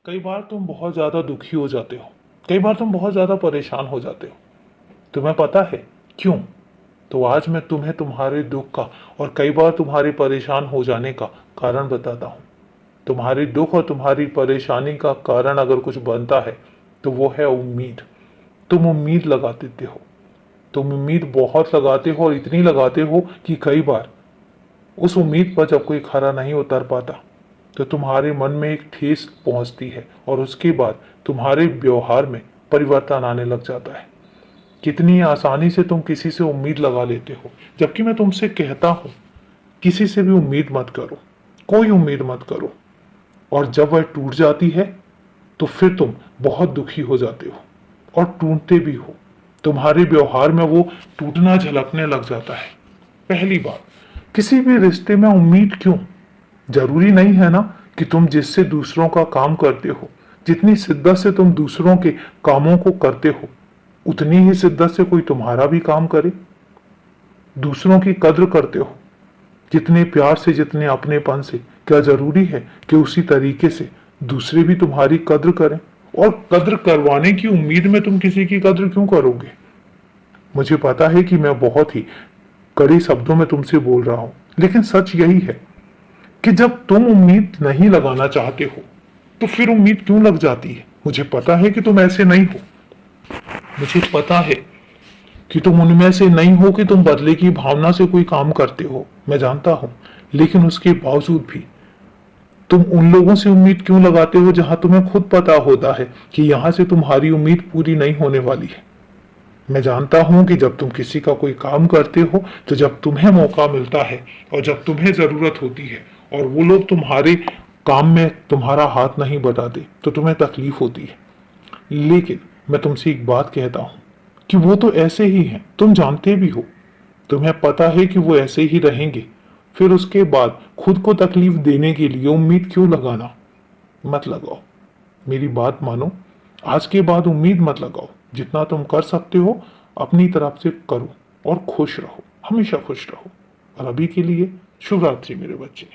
कई बार तुम बहुत ज़्यादा दुखी हो जाते हो, कई बार तुम बहुत ज़्यादा परेशान हो जाते हो। तुम्हें पता है क्यों? तो आज मैं तुम्हें तुम्हारे दुख का और कई बार तुम्हारे परेशान हो जाने का कारण बताता हूँ। तुम्हारे दुख और तुम्हारी परेशानी का कारण अगर कुछ बनता है तो वो है उम्मीद। तुम उम्मीद लगा देते हो, तुम उम्मीद बहुत लगाते हो और इतनी लगाते हो कि कई बार उस उम्मीद पर जब कोई खरा नहीं उतर पाता तो तुम्हारे मन में एक ठेस पहुंचती है और उसके बाद तुम्हारे व्यवहार में परिवर्तन आने लग जाता है। कितनी आसानी से तुम किसी से उम्मीद लगा लेते हो, जबकि मैं तुमसे कहता हूं किसी से भी उम्मीद मत करो, कोई उम्मीद मत करो। और जब वह टूट जाती है तो फिर तुम बहुत दुखी हो जाते हो और टूटते भी हो। तुम्हारे व्यवहार में वो टूटना झलकने लग जाता है। पहली बात, किसी भी रिश्ते में उम्मीद क्यों? जरूरी नहीं है ना कि तुम जिससे दूसरों का काम करते हो, जितनी शिद्दत से तुम दूसरों के कामों को करते हो, उतनी ही शिद्दत से कोई तुम्हारा भी काम करे। दूसरों की कद्र करते हो जितने प्यार से, जितने अपनेपन से, क्या जरूरी है कि उसी तरीके से दूसरे भी तुम्हारी कद्र करें? और कद्र करवाने की उम्मीद में तुम किसी की कद्र क्यों करोगे? मुझे पता है कि मैं बहुत ही कड़े शब्दों में तुमसे बोल रहा हूं, लेकिन सच यही है कि जब तुम उम्मीद नहीं लगाना चाहते हो तो फिर उम्मीद क्यों लग जाती है? मुझे पता है कि तुम ऐसे नहीं हो, मुझे पता है कि तुम उनमें से नहीं हो कि तुम बदले की भावना से कोई काम करते हो, मैं जानता हूं। लेकिन उसके बावजूद भी तुम उन लोगों से उम्मीद क्यों लगाते हो जहां तुम्हें खुद पता होता है कि यहां से तुम्हारी उम्मीद पूरी नहीं होने वाली है। मैं जानता हूं कि जब तुम किसी का कोई काम करते हो तो जब तुम्हें मौका मिलता है और जब तुम्हें जरूरत होती है और वो लोग तुम्हारे काम में तुम्हारा हाथ नहीं बटाते तो तुम्हें तकलीफ होती है। लेकिन मैं तुमसे एक बात कहता हूं कि वो तो ऐसे ही हैं, तुम जानते भी हो। तुम्हें पता है कि वो ऐसे ही रहेंगे, फिर उसके बाद खुद को तकलीफ देने के लिए उम्मीद क्यों लगाना? मत लगाओ, मेरी बात मानो। आज के बाद उम्मीद मत लगाओ। जितना तुम कर सकते हो अपनी तरफ से करो और खुश रहो, हमेशा खुश रहो। और अभी के लिए शुभ रात्रि मेरे बच्चे।